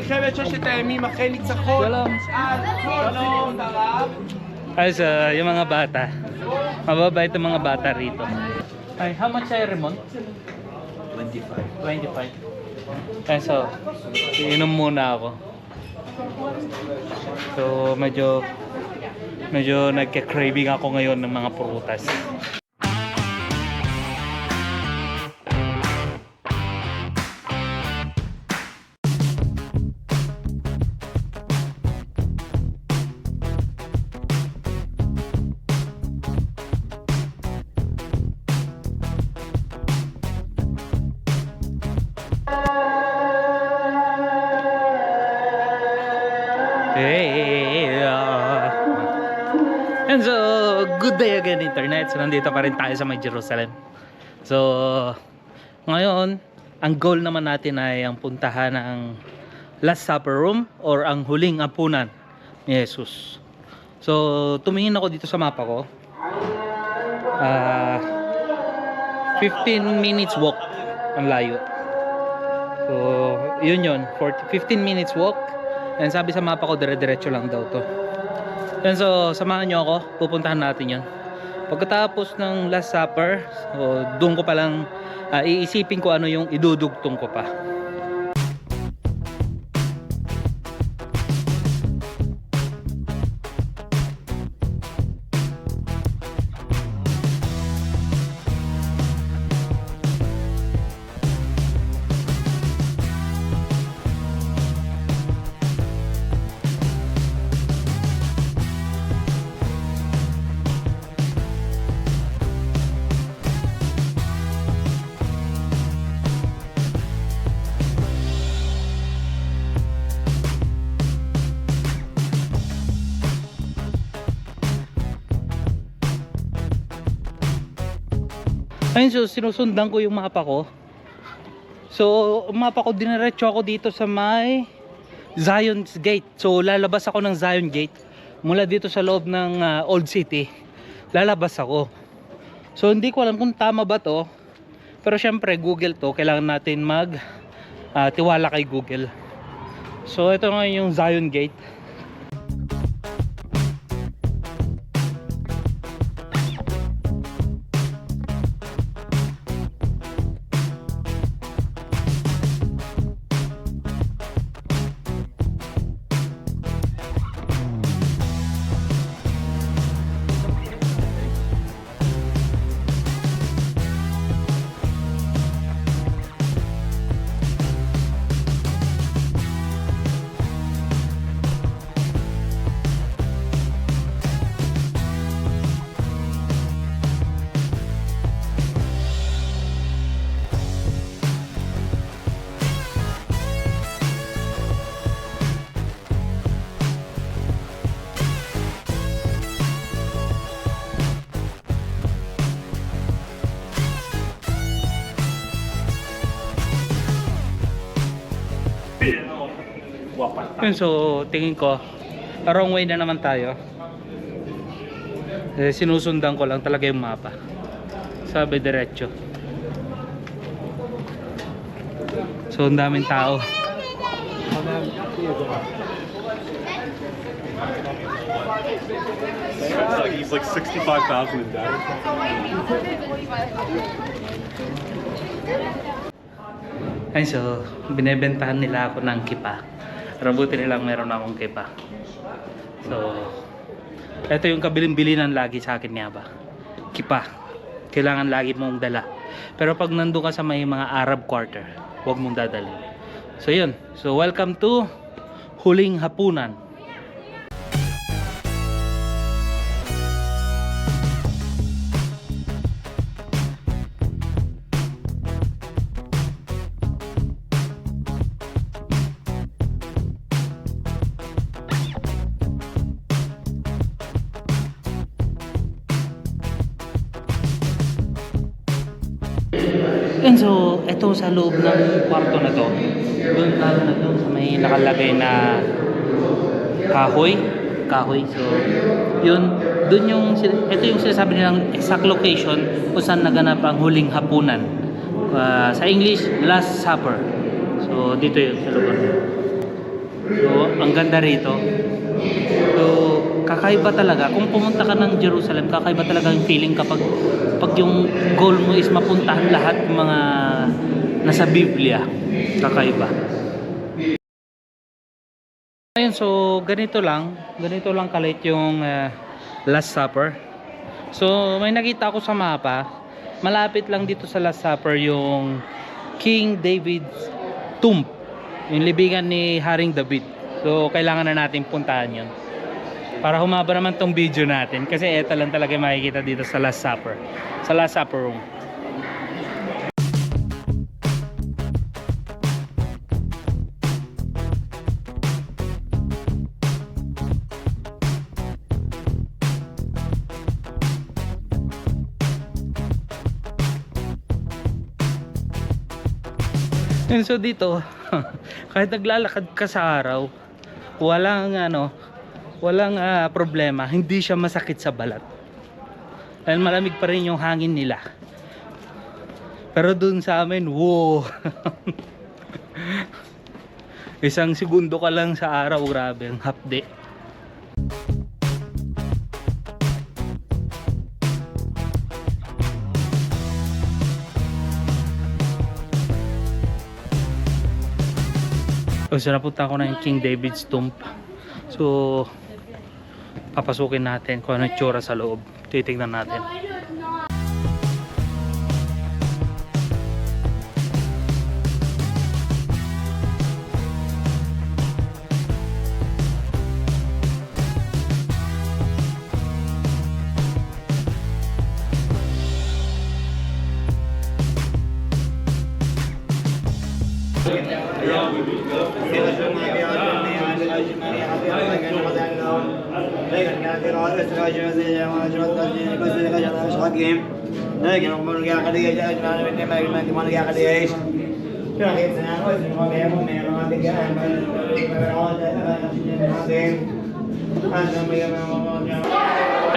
מלחמת ששת הימים אחרי ניצחון על כל ערב. Ay, so, yung mga bata. Mababait ang mga bata rito. Ay, how much ay Ramon? 25. 25. Ay, so, inom muna ako. So, medyo nagka-craving ako ngayon ng mga prutas. And so, good day again internet. So, nandito pa rin tayo sa may Jerusalem. So, ngayon, ang goal naman natin ay ang puntahan ng Last Supper Room or ang huling hapunan ni Jesus. So, tumingin ako dito sa mapa ko. 15 minutes walk ang layo. So, yun. 15 minutes walk. And sabi sa mapa ko, dire-diretso lang daw to. Yan, so samahan nyo ako, pupuntahan natin yun. Pagkatapos ng Last Supper, so, doon ko palang iisipin ko ano yung idudugtong ko pa. Ayun, so sinusundan ko yung mapa ko. So, mapa ko, diniretso ako dito sa may Zion's Gate. So, lalabas ako ng Zion Gate. Mula dito sa loob ng Old City, lalabas ako. So, hindi ko alam kung tama ba to. Pero syempre, Google to. Kailangan natin tiwala kay Google. So, ito nga yung Zion Gate. Yun, so tingin ko wrong way na naman tayo. Sinusundan ko lang talaga yung mapa. Sabi diretso. So ang daming tao. He's like 65,000 in debt. Ay, so binebentahan nila ako ng kipa. Pero buti nilang meron akong kipa. So, ito yung kabilin-bilinan lagi sa akin niya ba. Kipa. Kailangan lagi mong dala. Pero pag nandun ka sa may mga Arab quarter, huwag mong dadalhin. So yun. So welcome to Huling Hapunan. And so, ito sa loob ng kwarto na to, doon lalo na doon sa may nakalagay na kahoy. So, yun, doon yung, ito yung sinasabi nilang exact location kung saan naganap ang huling hapunan. Sa English, Last Supper. So, dito yun sa lugar. Ang ganda rito. So, kakaiba talaga. Kung pumunta ka ng Jerusalem, kakaiba talaga yung feeling kapag yung goal mo is mapuntahan lahat ng mga nasa Biblia. Kakaiba. Ayun, so ganito lang kalit yung Last Supper. So may nakita ako sa mapa, malapit lang dito sa Last Supper yung King David's tomb, yung libingan ni Haring David. So kailangan na natin puntahan yun para humaba naman tong video natin, kasi eto lang talaga yung makikita dito sa Last Supper, sa Last Supper room. And so dito, kahit naglalakad ka sa araw, walang problema, hindi siya masakit sa balat. Dahil malamig pa rin yung hangin nila. Pero dun sa amin, wow. Isang segundo ka lang sa araw, grabe, ang hapde. So napunta ako na yung King David's tomb. So papasukin natin kung ano yung tsura sa loob. Titignan natin.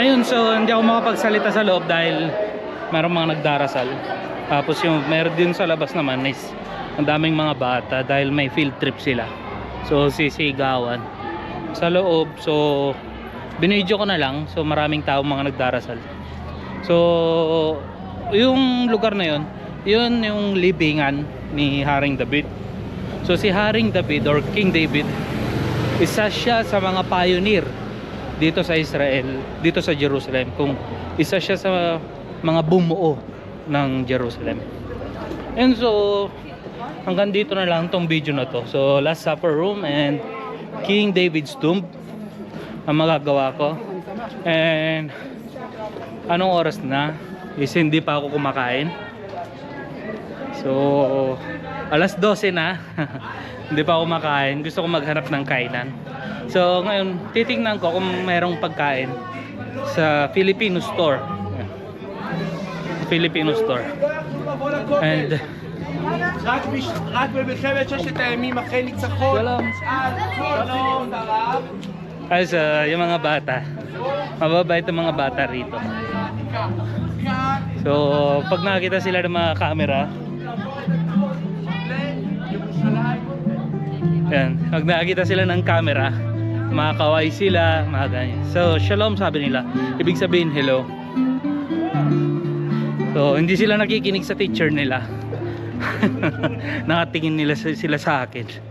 Ayun, so hindi ako makapagsalita sa loob dahil mayroong mga nagdarasal. Tapos yung meron din sa labas naman is ang daming mga bata dahil may field trip sila. So sisigawan sa loob. So binidyo ko na lang. So maraming tao mga nagdarasal. So yung lugar na yun, yun yung libingan ni Haring David. So si Haring David or King David, isa siya sa mga pioneer dito sa Israel, dito sa Jerusalem. Kung isa siya sa mga bumuo ng Jerusalem. And so hanggang dito na lang tong video na to. So Last Supper room and King David's tomb ang magagawa ko. And anong oras na? Is hindi pa ako kumakain. So alas 12 na. Hindi pa ako kumakain. Gusto ko maghanap ng kainan. So ngayon titingnan ko kung mayroong pagkain sa Filipino store. Filipino store. And רק במלחמת ששת הימים אחרי ניצחון. שלום, הרב. Guys, yung mga bata, mababait ang mga bata rito. So pag nakakita sila ng mga camera, yan, pag nakakita sila ng camera, makakaway sila, mga ganyan. So shalom sabi nila, ibig sabihin hello. So hindi sila nakikinig sa teacher nila. Nakatingin nila sila sa akin.